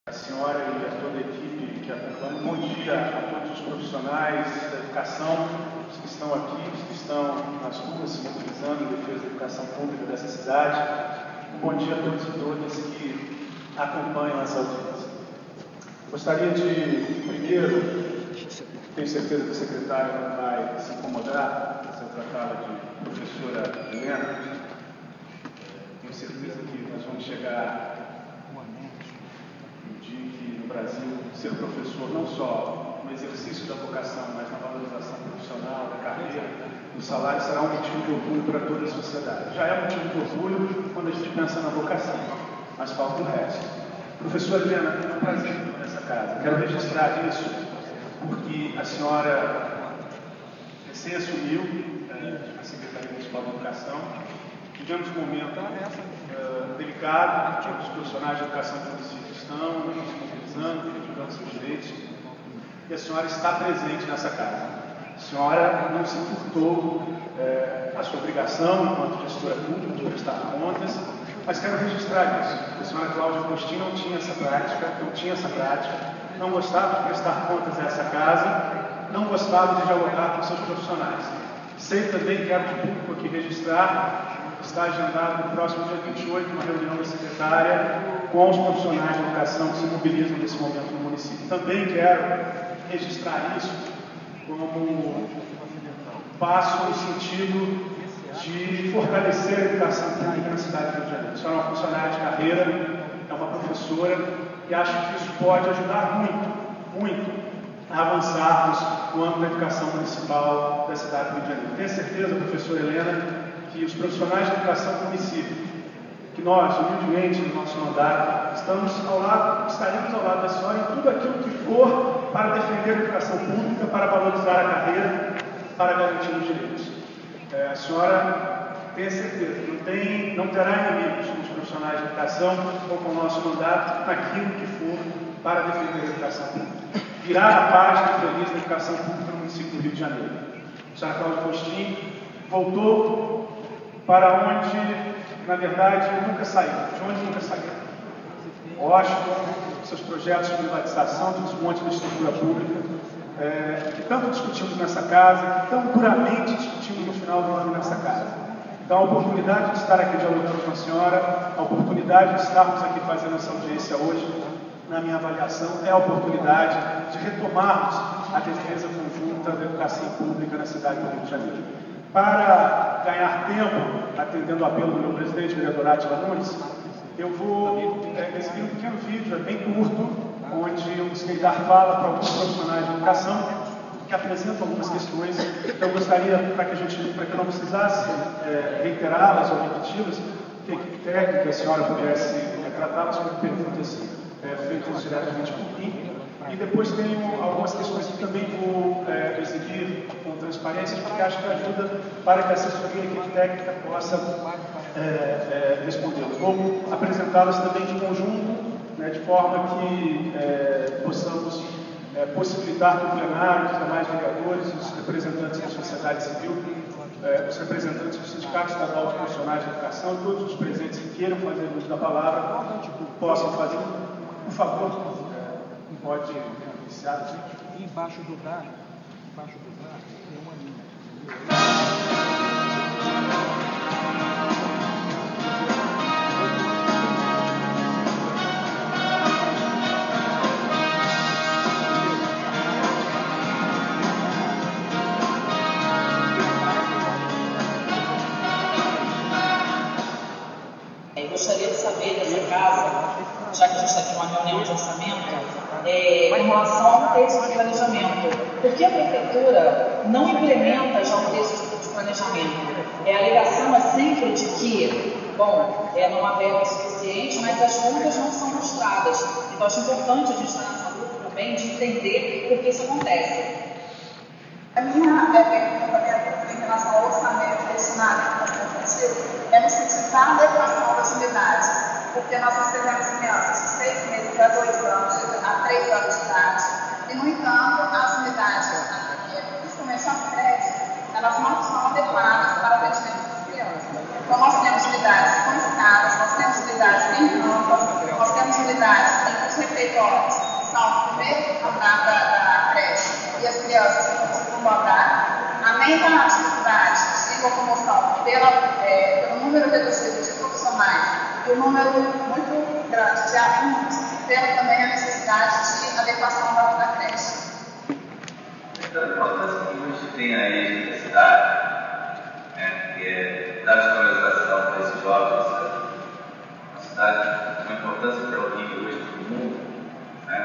A senhora e a toda a equipe que acompanha. Bom dia a todos os profissionais da educação, os que estão aqui, os que estão nas ruas se mobilizando em defesa da educação pública dessa cidade. Bom dia a todos e todas que acompanham essa audiência. Gostaria de, primeiro, tenho certeza que o secretário não vai se incomodar se eu tratá-la de professora Helena. Tenho certeza que nós vamos chegar no dia que no Brasil ser professor não só no exercício da vocação, mas na valorização profissional, da carreira, do salário, será um motivo de orgulho para toda a sociedade. Já é um motivo de orgulho quando a gente pensa na vocação, mas falta o resto. Professora Helena, é um prazer nessa casa. Quero registrar isso porque a senhora recém assumiu a Secretaria Municipal de Educação. Tivemos um momento delicado, os profissionais de educação do município estão se mobilizando, reivindicando seus direitos, e a senhora está presente nessa casa. A senhora não se furtou a sua obrigação enquanto gestora pública de prestar contas, mas quero registrar isso. A senhora Cláudia Agostinho não tinha essa prática, não gostava de prestar contas a essa casa, não gostava de dialogar com seus profissionais. Sei também, quero de público aqui registrar, está agendado no próximo dia 28 uma reunião da secretária com os profissionais de educação que se mobilizam nesse momento no município. Também quero registrar isso como passo no sentido de fortalecer a educação pública na cidade do Rio de Janeiro. A senhora é uma funcionária de carreira, é uma professora, e acho que isso pode ajudar muito a avançarmos no âmbito da educação municipal da cidade do Rio de Janeiro. Tenho certeza, professora Helena, que os profissionais de educação do município, que nós, humildemente, no nosso mandato, estaremos ao lado da senhora em tudo aquilo que for para defender a educação pública, para valorizar a carreira, para garantir os direitos. A senhora tem certeza que não terá inimigos com os profissionais de educação ou com o nosso mandato naquilo que for para defender a educação pública. Virar a página feliz da educação pública no município do Rio de Janeiro. A senhora Cláudia Agostinho voltou para onde, na verdade, nunca saiu. De onde nunca saiu. Washington, seus projetos de privatização, de desmonte da estrutura pública, que tanto discutimos nessa casa, que tão duramente discutimos no final do ano nessa casa. Então, a oportunidade de estar aqui dialogando com a senhora, a oportunidade de estarmos aqui fazendo essa audiência hoje, na minha avaliação, é a oportunidade de retomarmos a defesa conjunta da educação pública na cidade do Rio de Janeiro. Para ganhar tempo, atendendo o apelo do meu presidente, vereador Átila Nunes, eu vou exibir um pequeno vídeo, bem curto, onde o secretário fala para alguns profissionais de educação que apresentam algumas questões. Eu gostaria, para que eu não precisasse reiterá-las ou repeti-las, que a equipe técnica, a senhora pudesse tratá-las como perguntas feitas diretamente por mim. E depois tenho algumas questões que também vou exibir com transparência, porque acho que ajuda para que a assessoria e a equipe técnica possa respondê-las. Vou apresentá-las também de conjunto, de forma que possamos possibilitar que o plenário, os demais vereadores, os representantes da sociedade civil, os representantes do Sindicato Estadual de Profissionais de Educação, todos os presentes que queiram fazer uso da palavra, possam fazer. Por favor, pode iniciar. E embaixo do dado tem uma linha. Eu gostaria de saber dessa casa, já que a gente está aqui numa reunião de orçamento, com relação ao texto de planejamento. Por que a prefeitura não implementa já o texto de planejamento? A alegação é sempre de que, não há verba suficiente, mas as contas não são mostradas. Então, acho importante a gente estar nessa luta também de entender por que isso acontece. A minha pergunta em relação ao orçamento destinado à educação infantil é no sentido da adequação das unidades, porque nós recebemos crianças de 6 meses a 2 anos, a 3 anos de idade, e, no entanto, as unidades, principalmente as creches, elas não são adequadas para o atendimento das crianças. Então, nós temos unidades com escadas, nós temos unidades em rampas, nós temos unidades em 18 horas são o primeiro andar da creche e as crianças estão no segundo andar, além da dificuldade de locomoção pelo número reduzido de profissionais e o número muito grande de alunos, temos também a necessidade de adequação da creche. Então, a importância que a gente tem aí de universidade, né, que é dar escolarização para esses jovens, uma cidade com uma importância para o Rio hoje no mundo, né,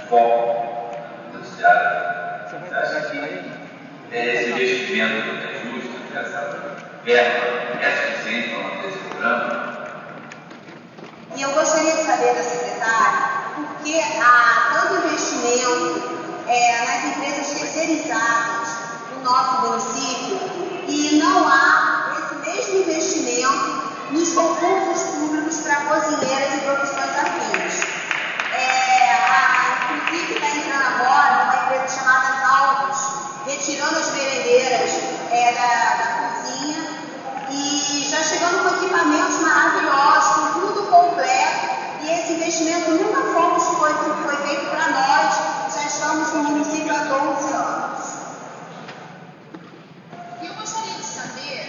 foco no judiciário. Você acha que esse investimento é justo, que essa verba é suficiente para manter esse programa? E eu gostaria de saber da secretária por que há tanto investimento nas empresas terceirizadas no nosso município e não há esse mesmo investimento nos concursos públicos para cozinheiras e profissões afins. Inclusive está entrando agora uma empresa chamada Nautilus, retirando as merendeiras da cozinha e já chegando com equipamentos maravilhosos, com tudo completo, e esse investimento nunca foi feito para nós, já estamos no município há 12 anos. Eu gostaria de saber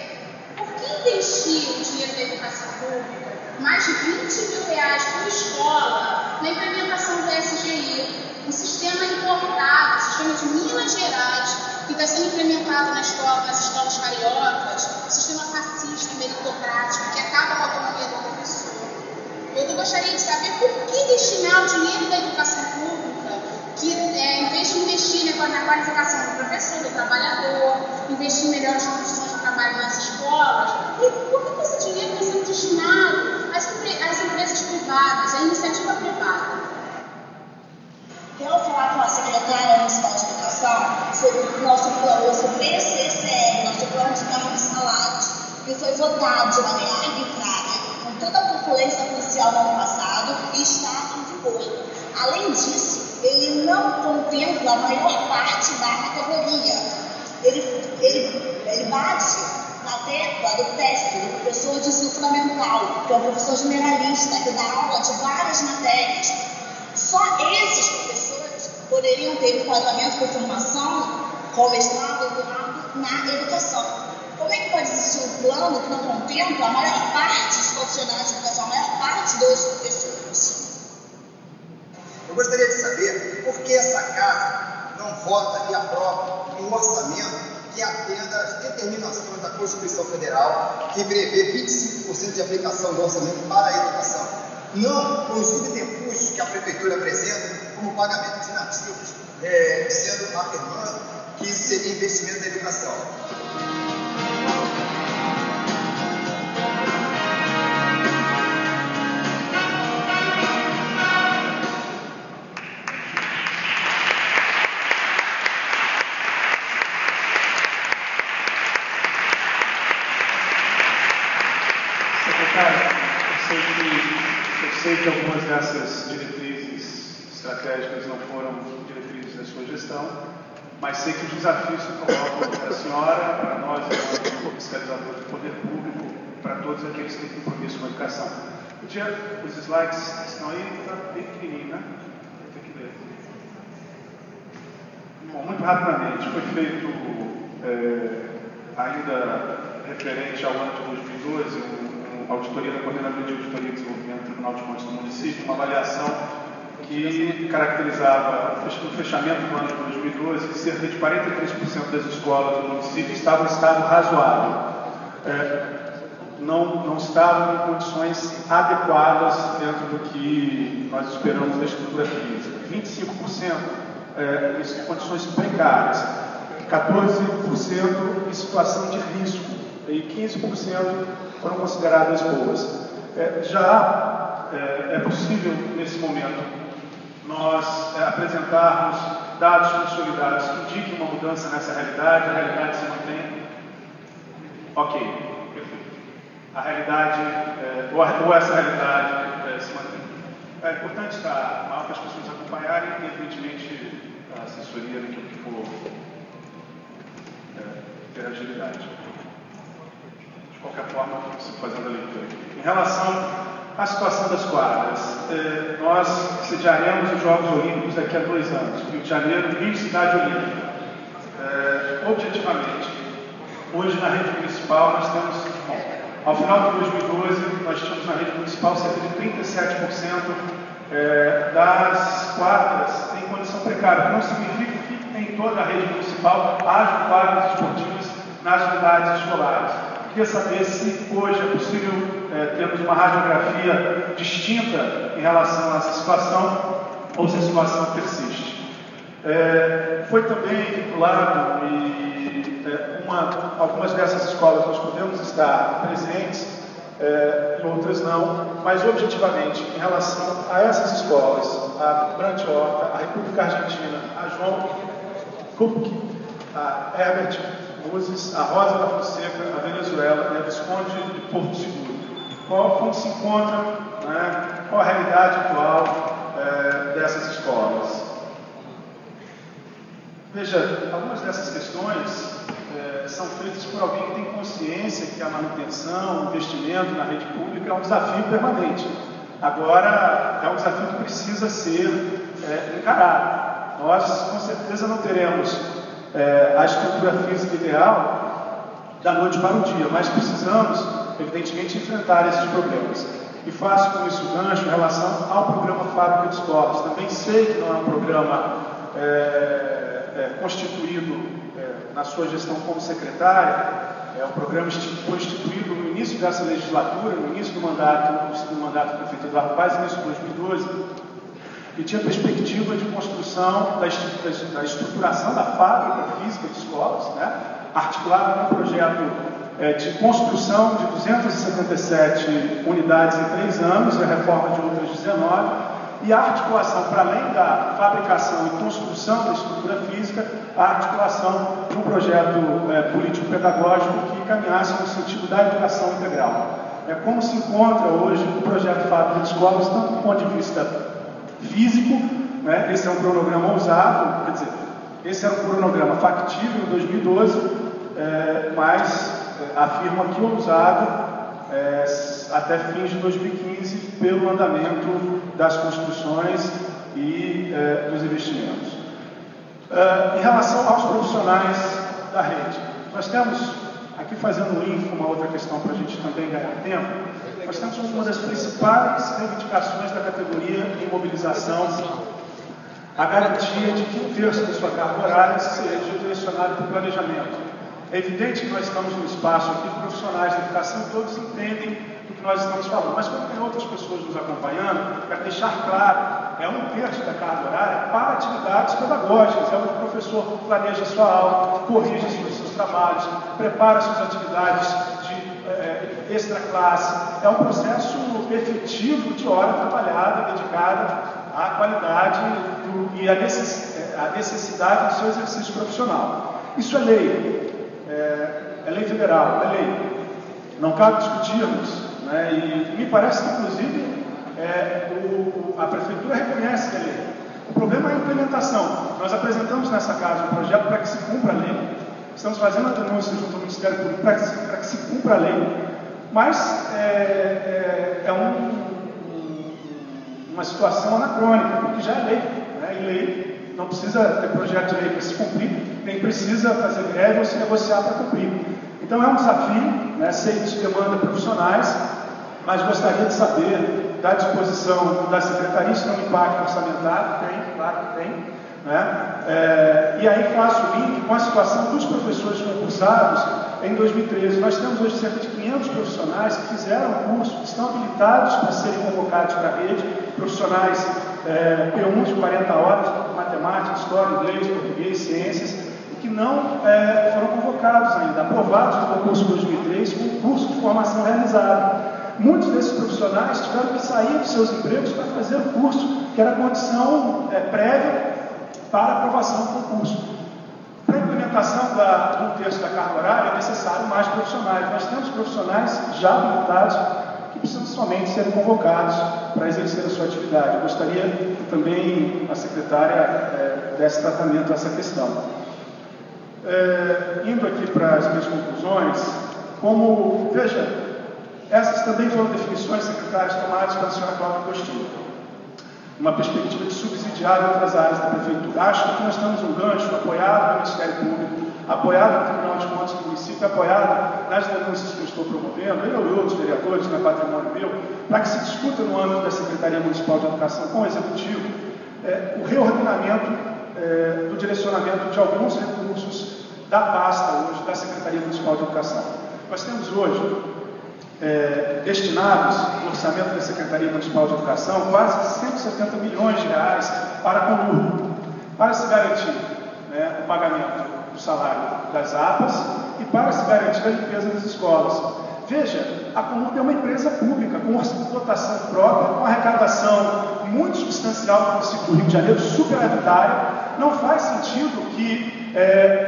por que investir o dinheiro da educação pública, mais de R$20 mil por escola, na implementação do SGI, um sistema importado, sistema de Minas Gerais, que está sendo implementado nas escolas cariocas, um sistema fascista, meritocrático, que acaba com a autonomia do professor. Eu gostaria de saber por que destinar o dinheiro da educação pública, que em vez de investir na qualificação do professor, do trabalhador, investir em melhores condições de trabalho nas escolas, e por que esse dinheiro está sendo destinado às empresas privadas, à iniciativa privada? Quero falar com a secretária municipal de educação sobre o nosso plano, nosso PCCR, nosso plano de cargos e salários, que foi votado de maneira arbitrária, com toda a turbulência policial no ano passado e está em vigor. Além disso, ele não contempla a maior parte da categoria. Ele bate na tecla do PEF, do professor de ensino fundamental, que é um professor generalista, que dá aula de várias matérias. Só esses professores poderiam ter enquadramento com formação, com mestrado, doutorado na educação. Como é que pode existir um plano que não contempla a maior parte dos profissionais de educação, a maior parte dos professores? Eu gostaria de saber por que essa casa não vota e aprova um orçamento que atenda às determinações da Constituição Federal, que prevê 25% de aplicação do orçamento para a educação, não com os subterfúgios que a Prefeitura apresenta como pagamento de nativos, afirmando que isso seria investimento na educação. Eu sei que algumas dessas diretrizes estratégicas não foram diretrizes da sua gestão, mas sei que os desafios se colocam para a senhora, para nós, enquanto fiscalizadores do poder público, para todos aqueles que têm compromisso com a educação. Os slides estão aí, está bem pequenininho, né? Vou ter que ler. Bom, muito rapidamente, foi feito, ainda referente ao ano de 2012, auditoria da Coordenadoria de Auditoria e Desenvolvimento do Tribunal de Contas do município, uma avaliação que caracterizava o fechamento do ano de 2012 que cerca de 43% das escolas do município estavam em estado razoável. Não estavam em condições adequadas dentro do que nós esperamos da estrutura física. 25% em condições precárias, 14% em situação de risco e 15% foram consideradas boas. Já é possível, nesse momento, nós apresentarmos dados consolidados que indiquem uma mudança nessa realidade, a realidade se mantém? Ok, perfeito. A realidade, ou essa realidade se mantém. É importante estar mal para as pessoas acompanharem e, evidentemente, a assessoria naquilo que for ter agilidade. De qualquer forma, fazendo a leitura. Em relação A situação das quadras. Nós sediaremos os Jogos Olímpicos daqui a 2 anos. Rio de Janeiro, Rio Cidade Olímpica. Objetivamente, hoje na rede municipal nós temos, ao final de 2012, nós tínhamos na rede municipal cerca de 37% das quadras em condição precária. Não significa que em toda a rede municipal haja quadras esportivas nas unidades escolares. Queria saber se hoje é possível termos uma radiografia distinta em relação a essa situação ou se a situação persiste. Foi também vinculado e algumas dessas escolas nós podemos estar presentes, em outras não, mas objetivamente em relação a essas escolas, a Brant Horta, a República Argentina, a João Kupke, a Herbert Moses, a Rosa da Fonseca, a Venezuela e a Visconde de Porto Seguro. Como se encontra, né, qual a realidade atual dessas escolas? Veja, algumas dessas questões são feitas por alguém que tem consciência que a manutenção, o investimento na rede pública é um desafio permanente. Agora, é um desafio que precisa ser encarado. Nós, com certeza, não teremos a estrutura física ideal da noite para o dia, mas precisamos, evidentemente, enfrentar esses problemas. E faço com isso gancho em relação ao programa Fábrica de Escolas. Também sei que não é um programa constituído na sua gestão como secretária, é um programa que foi instituído no início dessa legislatura, no início do mandato do prefeito Eduardo Paes, início de 2012, e tinha perspectiva de construção da estruturação da fábrica física de escolas, né, articulado num projeto de construção de 277 unidades em 3 anos, e a reforma de outras 19, e a articulação, para além da fabricação e construção da estrutura física, a articulação de um projeto político-pedagógico que caminhasse no sentido da educação integral. Como se encontra hoje o projeto Fábrica de Escolas, tanto do ponto de vista físico, né, esse é um cronograma ousado, quer dizer, esse era um cronograma factível em 2012, mas afirma que ousado até fins de 2015 pelo andamento das construções e dos investimentos. Em relação aos profissionais da rede, nós temos, aqui fazendo um link com uma outra questão para a gente também ganhar tempo, nós temos uma das principais reivindicações da categoria em mobilização, a garantia de que 1/3 da sua carga horária seja direcionada para o planejamento. É evidente que nós estamos num espaço aqui de profissionais da educação, todos entendem do que nós estamos falando, mas como tem outras pessoas nos acompanhando, para deixar claro, 1/3 da carga horária para atividades pedagógicas, onde o professor planeja a sua aula, corrige os seus trabalhos, prepara suas atividades de extra classe. É um processo efetivo de hora trabalhada, dedicada à qualidade e à necessidade do seu exercício profissional. Isso é lei. É lei federal, é lei. Não cabe discutirmos, né? E me parece que, inclusive, a Prefeitura reconhece que é lei. O problema é a implementação. Nós apresentamos nessa casa um projeto para que se cumpra a lei. Estamos fazendo a denúncia junto ao Ministério Público para que se cumpra a lei. Mas uma situação anacrônica, porque já é lei. Né? E lei não precisa ter projeto de lei para se cumprir, nem precisa fazer greve ou se negociar para cumprir. Então é um desafio, né? Sei que isso demanda profissionais, mas gostaria de saber da disposição da Secretaria, se tem um impacto orçamentário, tem, claro que tem, né? E aí faço o link com a situação dos professores concursados em 2013. Nós temos hoje cerca de 500 profissionais que fizeram o curso, que estão habilitados para serem convocados para a rede, profissionais P1 de 40 horas, matemática, história, inglês, português, ciências, e que não foram convocados ainda, aprovados no concurso 2003 com o curso de formação realizado. Muitos desses profissionais tiveram que sair dos seus empregos para fazer o curso, que era a condição prévia para a aprovação do concurso. Para a implementação de 1/3 da carga horária é necessário mais profissionais. Nós temos profissionais já habilitados que precisam somente serem convocados para exercer a sua atividade. Eu gostaria que também a secretária desse tratamento a essa questão. Indo aqui para as minhas conclusões, veja, Essas também foram definições, secretários, tomadas pela senhora Cláudia Agostinho. Uma perspectiva de subsidiar outras áreas da Prefeitura. Acho que nós temos um gancho apoiado no Ministério Público, apoiado no Tribunal de Contas do município, apoiado nas denúncias que eu estou promovendo, eu e outros vereadores, na Patrimônio Meu, para que se discuta no âmbito da Secretaria Municipal de Educação com o Executivo o reordenamento do direcionamento de alguns recursos da pasta hoje da Secretaria Municipal de Educação. Nós temos hoje destinados no orçamento da Secretaria Municipal de Educação quase 170 milhões de reais para a Comurb, para se garantir o pagamento do salário das APAs e para se garantir a limpeza das escolas. Veja, a Comurb é uma empresa pública, com dotação própria, com arrecadação muito substancial do município do Rio de Janeiro, superavitária. Não faz sentido que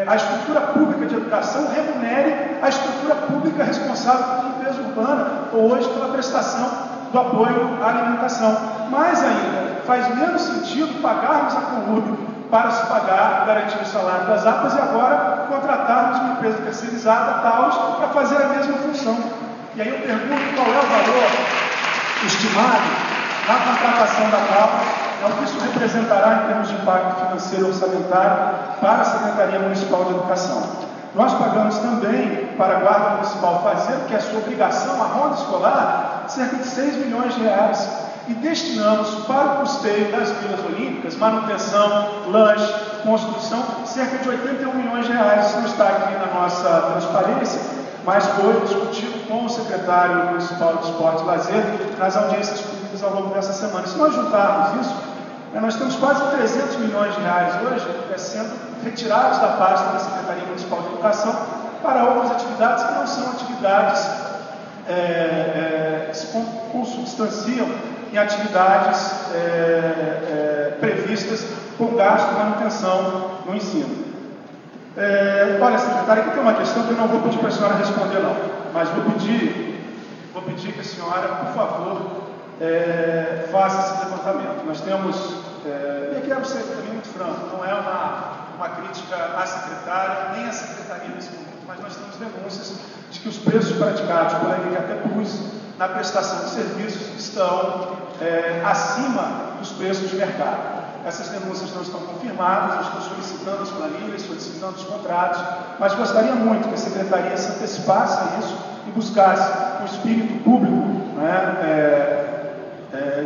a estrutura pública de educação remunere a estrutura pública responsável pela limpeza urbana, ou hoje pela prestação do apoio à alimentação. Mais ainda, faz menos sentido pagarmos a Comurb para se pagar, garantir o salário das APAs e agora contratarmos uma empresa terceirizada, a Taurus, para fazer a mesma função. E aí eu pergunto qual é o valor estimado na contratação da Taurus, o que isso representará em termos de impacto financeiro e orçamentário para a Secretaria Municipal de Educação. Nós pagamos também para a Guarda Municipal fazer o que é sua obrigação, a ronda escolar, cerca de 6 milhões de reais. E destinamos para o custeio das vilas olímpicas, manutenção, lanche, construção, cerca de 81 milhões de reais. Isso não está aqui na nossa transparência, mas foi discutido com o secretário municipal de Esporte e Lazer nas audiências públicas ao longo dessa semana. Se nós juntarmos isso, nós temos quase 300 milhões de reais hoje sendo retirados da pasta da Secretaria Municipal de Educação para outras atividades que não são atividades que se consubstanciam em atividades previstas com gasto e manutenção no ensino. Olha, secretária, aqui tem uma questão que eu não vou pedir para a senhora responder, não, mas vou pedir que a senhora, por favor, faça esse levantamento. Nós temos, e aqui quero ser também muito franco, não é uma crítica à secretária, nem à secretaria nesse momento, mas nós temos denúncias de que os preços praticados por aí, que até pus na prestação de serviços, estão acima dos preços de mercado. Essas denúncias não estão confirmadas, eu estou solicitando as planilhas, solicitando os contratos, mas gostaria muito que a Secretaria se antecipasse a isso e buscasse um espírito público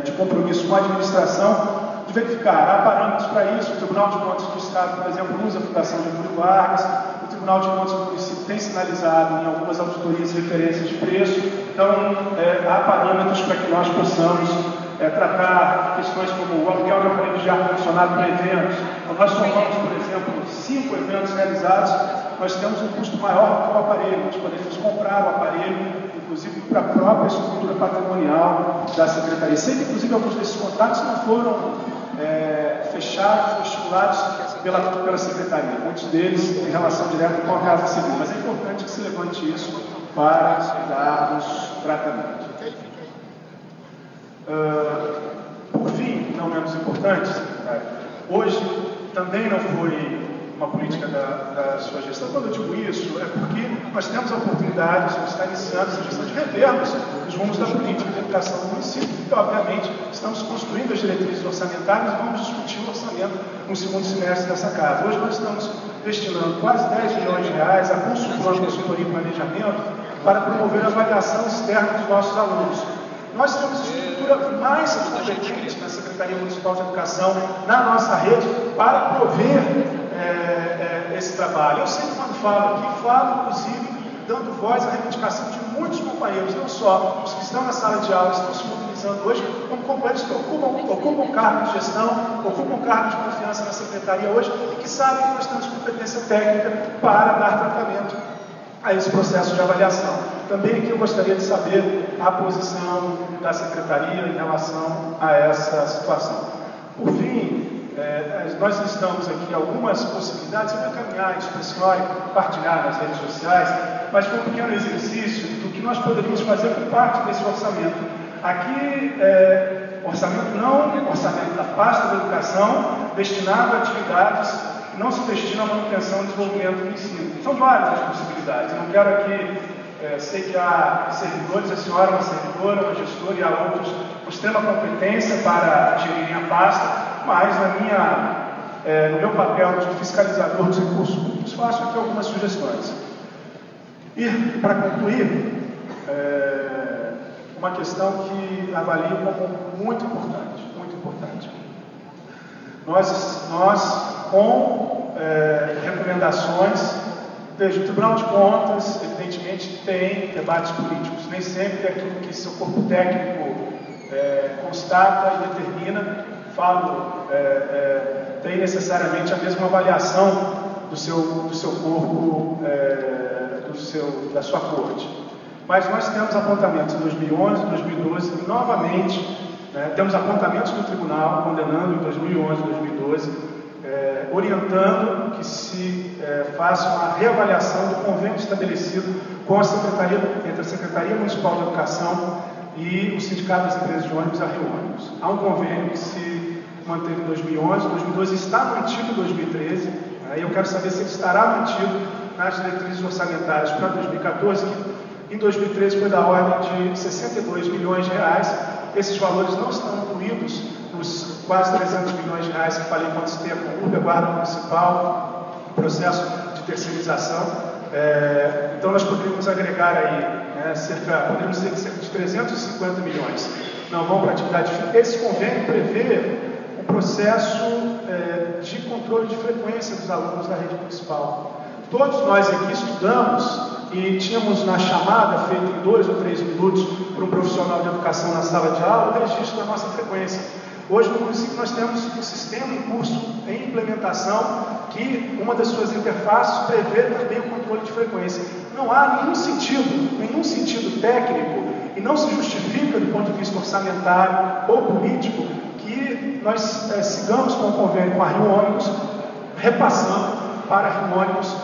de compromisso com a administração, de verificar, há parâmetros para isso. O Tribunal de Contas do Estado, por exemplo, usa a Fundação Getúlio Vargas, o Tribunal de Contas do município tem sinalizado em algumas auditorias referências de preço, então há parâmetros para que nós possamos tratar questões como o aluguel de aparelhos de ar-condicionado para eventos. Então, nós somamos, por exemplo, 5 eventos realizados, nós temos um custo maior do que o aparelho, nós podemos comprar o aparelho, inclusive para a própria estrutura patrimonial da Secretaria. Sei que, inclusive, alguns desses contratos não foram fechados ou estipulados pela Secretaria, muitos deles em relação direta com a Casa Civil, mas é importante que se levante isso para darmos tratamento. Por fim, não menos importante, hoje também não foi uma política da sua gestão. Quando eu digo isso, é porque nós temos a oportunidade, a gente está iniciando essa gestão de revermos os rumos da política de educação do município, e obviamente estamos construindo as diretrizes orçamentárias e vamos discutir o orçamento no segundo semestre dessa casa. Hoje nós estamos destinando quase 10 milhões de reais a consultoria e planejamento para promover a avaliação externa dos nossos alunos. Nós temos a estrutura mais competente na Secretaria Municipal de Educação, na nossa rede, para prover esse trabalho. Eu sempre, quando falo aqui, falo, inclusive, dando voz à reivindicação de muitos companheiros, não só os que estão na sala de aula, estão se mobilizando hoje, como companheiros que ocupam cargo de gestão, ocupam cargo de confiança na Secretaria hoje, e que sabem que nós temos competência técnica para dar tratamento a esse processo de avaliação. Também aqui eu gostaria de saber a posição da Secretaria em relação a essa situação. Por fim, nós listamos aqui algumas possibilidades, eu vou encaminhar isso para a senhora e compartilhar nas redes sociais, mas foi um pequeno exercício do que nós poderíamos fazer com parte desse orçamento. Aqui, orçamento da pasta da educação, destinado a atividades que não se destinam à manutenção e desenvolvimento do ensino. São várias as possibilidades, eu não quero aqui sei que há servidores, a senhora é uma servidora, uma gestora, e há outros com extrema competência para gerirem a pasta, mas no meu papel de fiscalizador dos recursos públicos, faço aqui algumas sugestões. E, para concluir, uma questão que avalio como muito importante, muito importante. Nós com recomendações, veja, o Tribunal de Contas, evidentemente, tem debates políticos, nem sempre aquilo que seu corpo técnico constata e determina, tem necessariamente a mesma avaliação do seu corpo, da sua corte. Mas nós temos apontamentos em 2011, 2012 e novamente, temos apontamentos do tribunal condenando em 2011, 2012, orientando que se faça uma reavaliação do convênio estabelecido com entre a Secretaria Municipal de Educação e o Sindicato das Empresas de Ônibus, a Rio Ônibus. Há um convênio que se manteve em 2011, 2012 está mantido em 2013, e eu quero saber se ele estará mantido nas diretrizes orçamentárias para 2014, que em 2013 foi da ordem de 62 milhões de reais. Esses valores não estão incluídos nos quase 300 milhões de reais que falei quando citei a Conurb, a Guarda Municipal, o processo de terceirização. Então nós poderíamos agregar aí poderíamos dizer que cerca de 350 milhões não vão para a atividade física. Esse convênio prevê um processo de controle de frequência dos alunos da rede municipal. Todos nós aqui estudamos e tínhamos na chamada, feita em 2 ou 3 minutos, por um profissional de educação na sala de aula, o registro da nossa frequência. Hoje no município nós temos um sistema em curso, em implementação, que uma das suas interfaces prevê também o controle de frequência. Não há nenhum sentido técnico, e não se justifica do ponto de vista orçamentário ou político, que nós sigamos com o convênio com a Rio Ônibus, repassando para a Rio Ônibus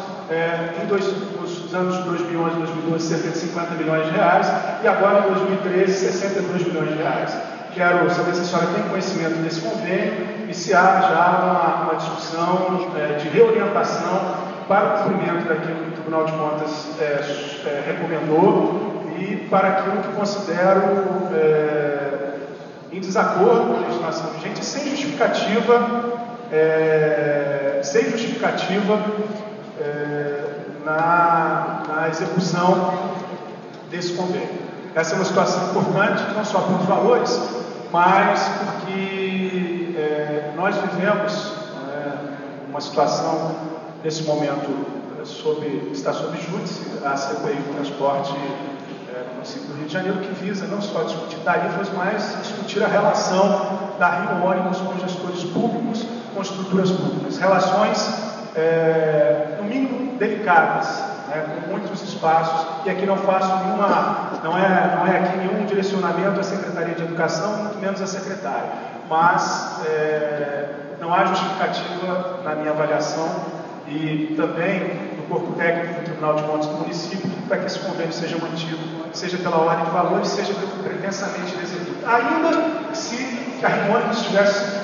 nos anos de 2011 e 2012 cerca de 50 milhões de reais e agora em 2013 62 milhões de reais. Quero saber se a senhora tem conhecimento desse convênio e se há já uma discussão de reorientação para o cumprimento daquilo que o Tribunal de Contas recomendou e para aquilo que considero em desacordo com a legislação vigente, sem justificativa na execução desse convênio. Essa é uma situação importante, não só pelos valores, mas porque nós vivemos uma situação, nesse momento, está sob júdice, a CPI do transporte no município do Rio de Janeiro, que visa não só discutir tarifas, mas discutir a relação da Rio Ônibus com gestores públicos, com estruturas públicas. Relações, no mínimo, delicadas, com muitos espaços, e aqui não faço não é aqui nenhum direcionamento à Secretaria de Educação, muito menos à secretária, mas não há justificativa na minha avaliação e também no corpo técnico do Tribunal de Contas do município para que esse convênio seja mantido, seja pela ordem de valores, seja pretensamente executivo. Ainda se a Rio Ônibus estivesse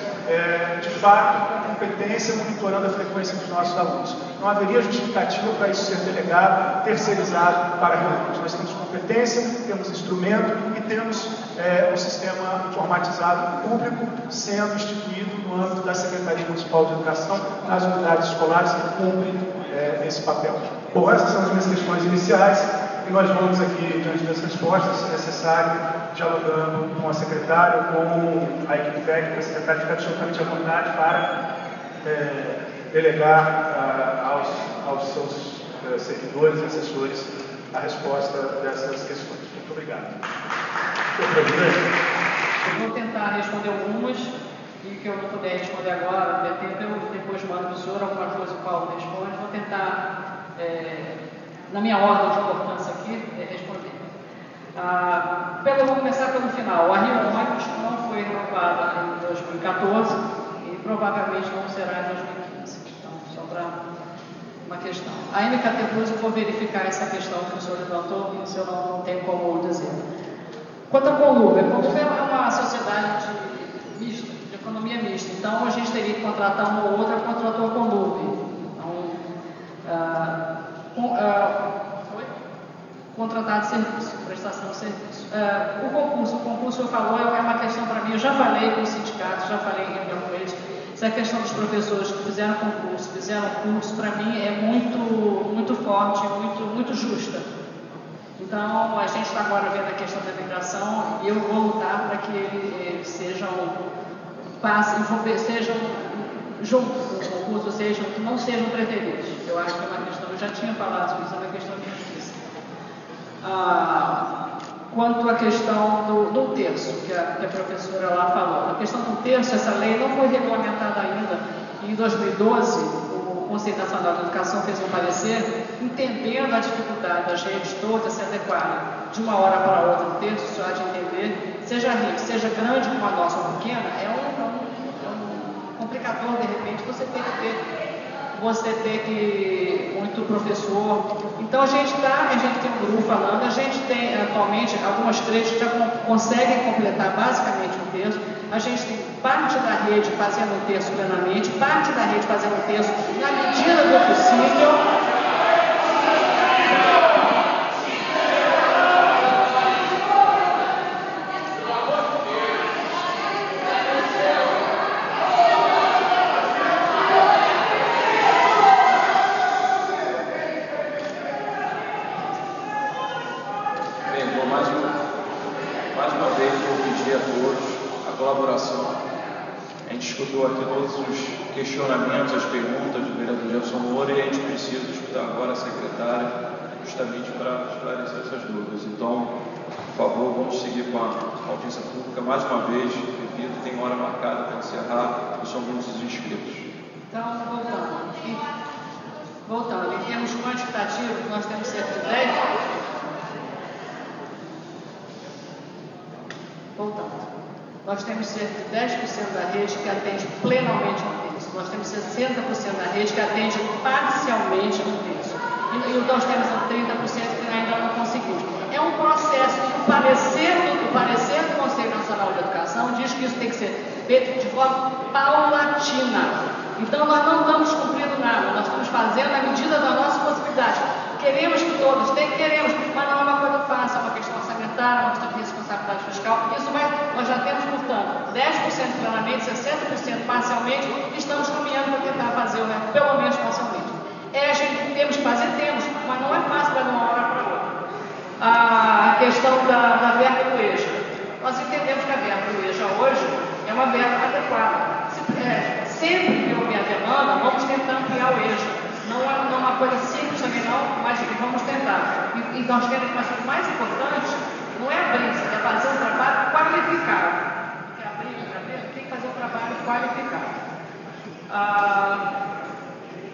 de fato com competência monitorando a frequência dos nossos alunos. Não haveria justificativa para isso ser delegado, terceirizado para a Rio Ônibus. Nós temos competência, temos instrumento e temos um sistema informatizado público sendo instituído no âmbito da Secretaria Municipal de Educação, nas unidades escolares que cumprem esse papel. Bom, essas são as minhas questões iniciais e nós vamos aqui, diante das respostas, se necessário, dialogando com a secretária, com a equipe técnica. A secretária fica absolutamente à vontade para delegar aos seus servidores e assessores a resposta dessas questões. Muito obrigado. Eu vou tentar responder algumas e que eu não puder responder agora, eu depois mando para o senhor alguma coisa o Paulo responde. Vou tentar, na minha ordem de importância aqui, responder. Eu vou começar pelo final. A Rio Ônibus não foi renovada em 2014 e provavelmente não será em 2015. Então, só para uma questão. A MKT-Plus, eu vou verificar essa questão que o senhor levantou, isso eu não tenho como dizer. Quanto ao Conurb, a Conurb é uma sociedade mista, de economia mista, então a gente teria que contratar uma ou outra, contratou a Conurb. Então, contratar de serviço, prestação de serviço. O concurso, o senhor falou, é uma questão para mim, eu já falei com os sindicatos, já falei em reunião com eles, essa questão dos professores que fizeram concurso, fizeram curso, para mim é muito forte, muito justa. Então, a gente está agora vendo a questão da migração e eu vou lutar para que eles sejam juntos no concurso, que não sejam preteridos. Eu acho que é uma questão, eu já tinha falado sobre isso, é uma questão de justiça. Quanto à questão do terço, que a professora lá falou. A questão do terço, essa lei não foi regulamentada ainda. Em 2012, o Conselho Nacional de Educação fez um parecer, entendendo a dificuldade das redes todas se adequarem de uma hora para outra. O terço, só há de entender, seja rede, seja grande como a nossa ou pequena, é um complicador, de repente, você ter muito professor. Então a gente tem um grupo falando, a gente tem atualmente algumas creches que já conseguem completar basicamente um terço, a gente tem parte da rede fazendo um terço plenamente, parte da rede fazendo um terço na medida do possível. Escutou aqui todos os questionamentos, as perguntas do vereador Jefferson Moura e a gente precisa escutar agora a secretária justamente para esclarecer essas dúvidas. Então, por favor, vamos seguir com a audiência pública. Mais uma vez, repito, tem hora marcada para encerrar e são muitos inscritos. Então, voltando, em termos quantitativos, nós temos cerca de 10. Voltando. Nós temos cerca de 10% da rede que atende plenamente um terço. Nós temos 60% da rede que atende parcialmente um terço. E nós temos 30% que ainda não conseguimos. É um processo. O parecer do Conselho Nacional de Educação diz que isso tem que ser feito de forma paulatina. Então, nós não estamos cumprindo nada. Nós estamos fazendo na medida da nossa possibilidade. Queremos que todos queremos, mas não é uma coisa fácil, é uma questão orçamentária, é uma questão de responsabilidade fiscal. Nós já temos, portanto, 10% plenamente, 60% parcialmente, e estamos caminhando para tentar fazer, pelo menos parcialmente. A gente temos que fazer, mas não é fácil de uma hora para outra. A questão da verba do EJA. Nós entendemos que a verba do EJA hoje é uma verba adequada. Sempre que houver demanda, vamos tentar ampliar o EJA. Não é uma coisa simples também não, mas vamos tentar. E nós temos, mas o mais importante não é abrir, é fazer um trabalho qualificado. Quer abrir, tem que fazer um trabalho qualificado.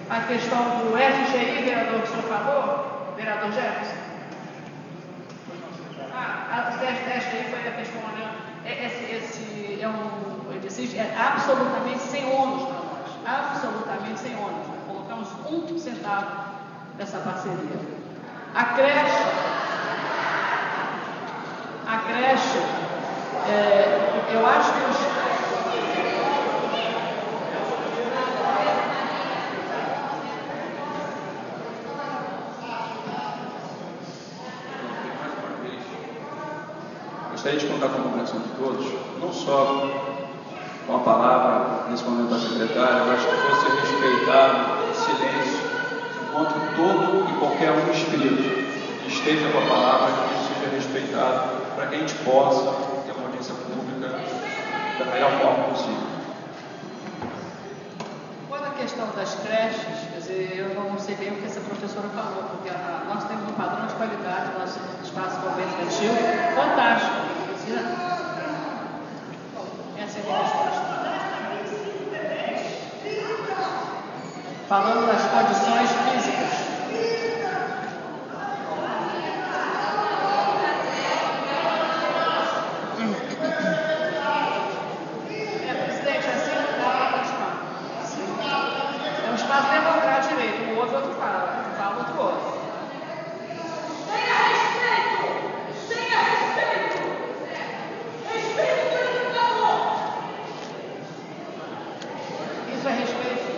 A questão do FGI, vereador, que o senhor falou, vereador Jefferson. O FGI foi a questão, esse é absolutamente sem ônus para nós. Absolutamente sem ônus. Colocamos 1 centavo dessa parceria. A creche, eu acho que gostaria de contar com a compreensão de todos, não só com a palavra, nesse momento da secretária, mas que fosse respeitado o silêncio, enquanto todo e qualquer um inscrito esteja com a palavra, que isso seja respeitado, para que a gente possa ter uma audiência pública da melhor forma possível. Quanto à questão das creches, quer dizer, eu não sei bem o que essa professora falou, porque nós temos um padrão de qualidade, nosso espaço convergentivo fantástico. Essa é a minha resposta. Falando das condições físicas. Presidente, assim não dá para continuar. É um espaço democrático direito, um outro fala, outro outro. Isso é respeito.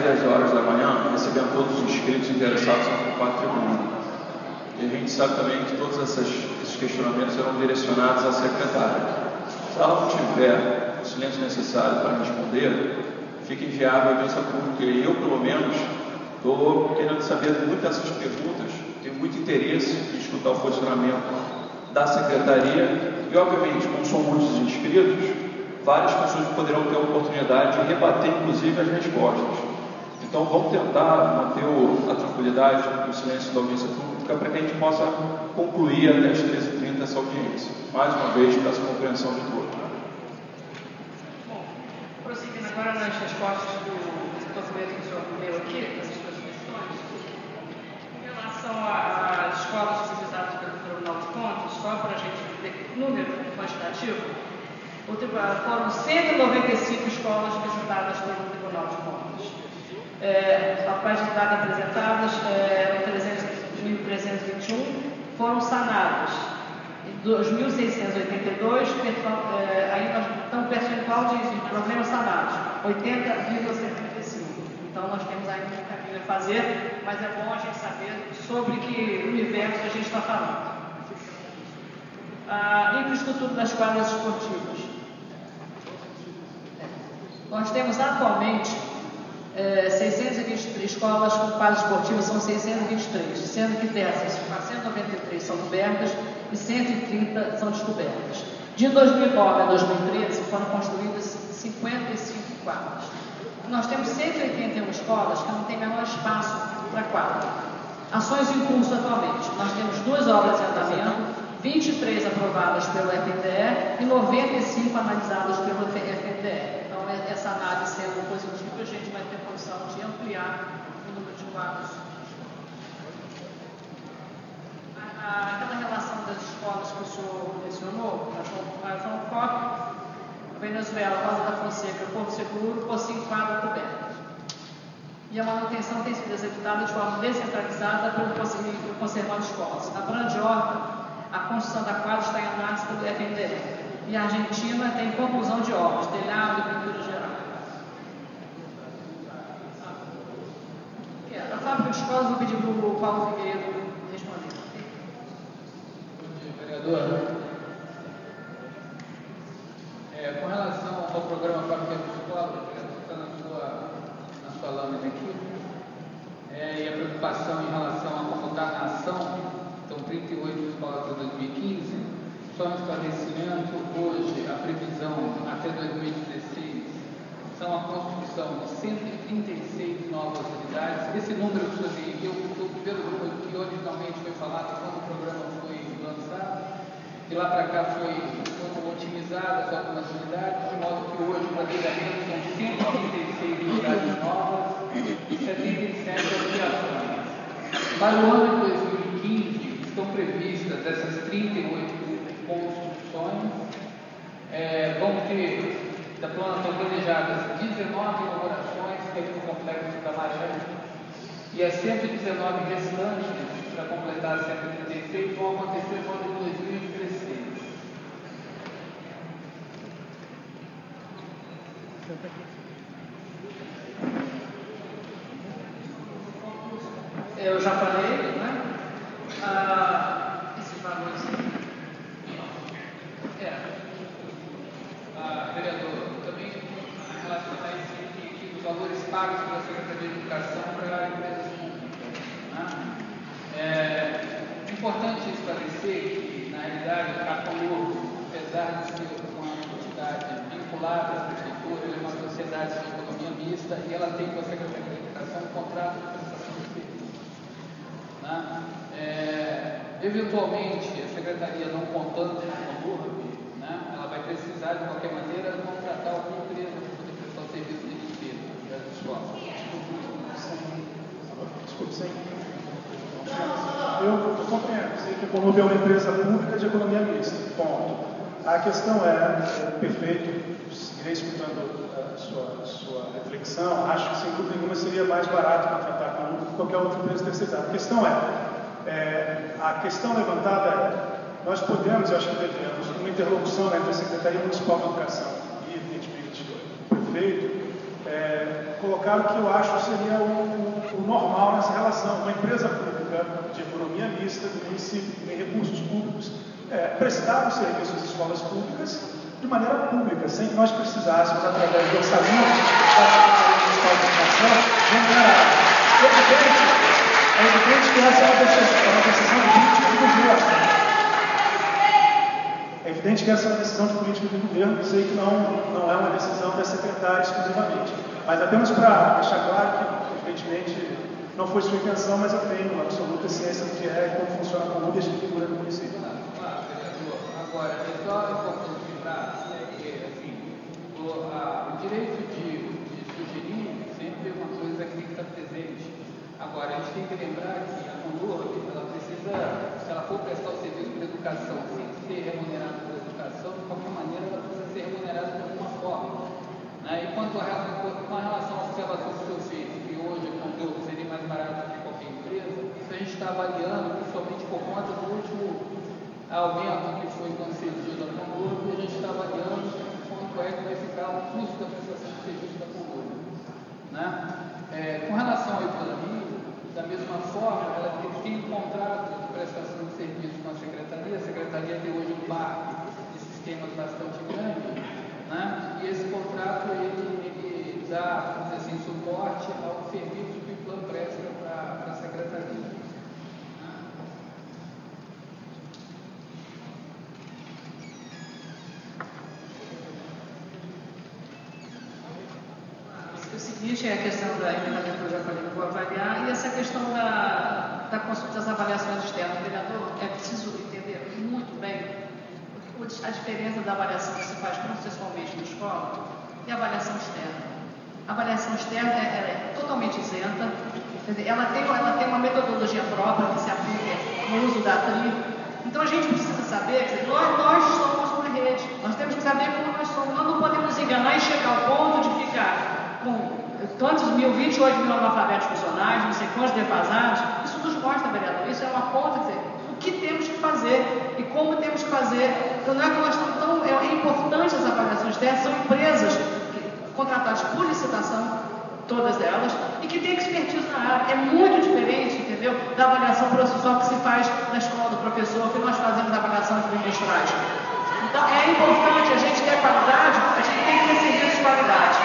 10 horas da manhã, recebendo todos os inscritos interessados na tribuna. E a gente sabe também que todos esses questionamentos serão direcionados à secretária. Se ela não tiver o silêncio necessário para responder, fica inviável a audiência pública. E eu, pelo menos, estou querendo saber muitas dessas perguntas, tenho muito interesse em escutar o posicionamento da secretaria e, obviamente, como são muitos inscritos, várias pessoas poderão ter a oportunidade de rebater, inclusive, as respostas. Então, vamos tentar manter a tranquilidade e o silêncio da audiência pública para que a gente possa concluir até as 13h30 essa audiência. Mais uma vez, peço a compreensão de todos. Bom, prosseguindo agora nas respostas do documento que o senhor leu aqui, essas duas questões, em relação às escolas visitadas pelo Tribunal de Contas, só para a gente ter número quantitativo, foram 195 escolas visitadas pelo Tribunal de Contas. A página de dados apresentadas, 1.321, foram sanadas. 2.682, aí nós estamos percentual de problemas sanados, 80,75. Então nós temos ainda um caminho a fazer, mas é bom a gente saber sobre que universo a gente está falando. A infraestrutura das quadras esportivas. Nós temos atualmente 623 escolas com quadras esportivas, são 623, sendo que dessas 493 são cobertas e 130 são descobertas. De 2009 a 2013 foram construídas 55 quadras. Nós temos 181 escolas que não têm menor espaço para quadra. Ações em curso atualmente. Nós temos 2 obras em andamento, 23 aprovadas pelo FNDE e 95 analisadas pelo FNDE. Então, essa análise sendo positiva, a gente vai ter condição de ampliar o número de quadros. Aquela relação das escolas que o senhor mencionou, a João Coque, a Venezuela, Rosa da Fonseca, Porto Seguro, possui quadro coberto. E a manutenção tem sido executada de forma descentralizada pelo conservando escolas. Na Brandioca, a construção da quadra está em análise pelo FNDE. E a Argentina tem conclusão de obras, telhado e pintura geral. A fábrica de escolas, vou pedir para o Paulo Figueiredo responder. Bom dia, vereador. Com relação ao programa Fábrica de Escolas, está na sua lâmina aqui, e a preocupação em relação a como está na ação, então 38 escolas para 2015, só um esclarecimento, hoje a previsão até 2016 são a construção de 136 novas unidades. Esse número que eu dei, pelo que originalmente foi falado quando o programa foi lançado, de lá para cá foram otimizadas algumas unidades, de modo que hoje o planejamento são 136 unidades novas e 77 ampliações. Para o ano de 2015, estão previstas essas 38 construções, vão ter, da plana estão planejadas 19 inaugurações, que é no complexo da Maré, e as 119 restantes, para completar as 136, vão acontecer no ano de 2016. Eu já falei, né? Esses valores. Vereador, também em relação a esse aqui, os valores pagos pela Secretaria de Educação para empresas públicas. Né? É importante esclarecer que, na realidade, a Conur, apesar de ser uma entidade vinculada à prefeitura, é uma sociedade de economia mista e ela tem com a Secretaria de Educação um contrato de prestação de serviço. Né? Eventualmente, a Secretaria não contando com a Conur, ela vai precisar, de qualquer maneira, contratar alguma empresa para poder prestar o serviço de limpeza das escolas. Desculpe, sim. Eu compreendo. Sei que a Conub é uma empresa pública de economia mista. Ponto. A questão perfeito, irei escutando a sua reflexão, acho que sem dúvida nenhuma seria mais barato contratar a Conub do que qualquer outra empresa terceirizada. A questão a questão levantada nós podemos, eu acho que devemos, uma interlocução entre a Secretaria Municipal de Educação e, evidentemente, o prefeito, colocar o que eu acho seria o normal nessa relação. Uma empresa pública de economia mista, do município, que tem recursos públicos, prestar os serviços às escolas públicas de maneira pública, sem que nós precisássemos, através do orçamento da Secretaria Municipal de Educação, remunerar. É evidente que essa é uma decisão política do governo. É evidente que essa é uma decisão de política do governo, eu sei que não é uma decisão da secretária exclusivamente. Mas apenas para deixar claro que, evidentemente, não foi sua intenção, mas eu tenho absoluta ciência do que é e como funciona a Conlub e a estrutura do município. Claro, vereador. Agora, é só importante lembrar que, assim, o direito de sugerir sempre é uma coisa que tem que estar presente. Agora, a gente tem que lembrar que a Conlub, ela precisa, se ela for prestar o serviço de educação sem ser remunerada por educação, de qualquer maneira ela precisa ser remunerada de alguma forma. E quanto com relação à observação que o senhor fez, que hoje a Conlub seria mais barato que qualquer empresa, isso a gente está avaliando, principalmente por conta do último aumento que foi concedido à Conlub, e a gente está avaliando quanto é que vai ficar o custo da prestação de serviço da Conlub. Com relação à economia, da mesma forma, ela tem um contrato de prestação de serviço com a Secretaria tem hoje um parque de sistemas bastante grande, e esse contrato ele dá, vamos dizer assim, suporte ao serviço que o plano presta para a Secretaria. O seguinte é a questão da emenda que eu já falei que eu vou avaliar, e essa questão da consulta das avaliações externas. Vereador, é preciso entender muito bem a diferença da avaliação que se faz processualmente na escola e a avaliação externa. A avaliação externa é totalmente isenta, ela tem uma metodologia própria que se aplica no uso da TRI. Então a gente precisa saber, nós somos uma rede, nós temos que saber como nós somos, nós não podemos enganar e chegar ao ponto de ficar com quantos 28 mil analfabetos funcionais, não sei quantos defasados. Isso nos mostra, vereador, isso é uma conta, quer dizer, o que temos que fazer e como temos que fazer. Então não é que nós estamos tão... É importante as avaliações externas, são empresas contratadas por licitação, todas elas, e que têm expertise na área. É muito diferente, entendeu, da avaliação processual que se faz na escola do professor, que nós fazemos a avaliação trimestrais. Então é importante, a gente ter qualidade, a gente tem que ter serviço de qualidade.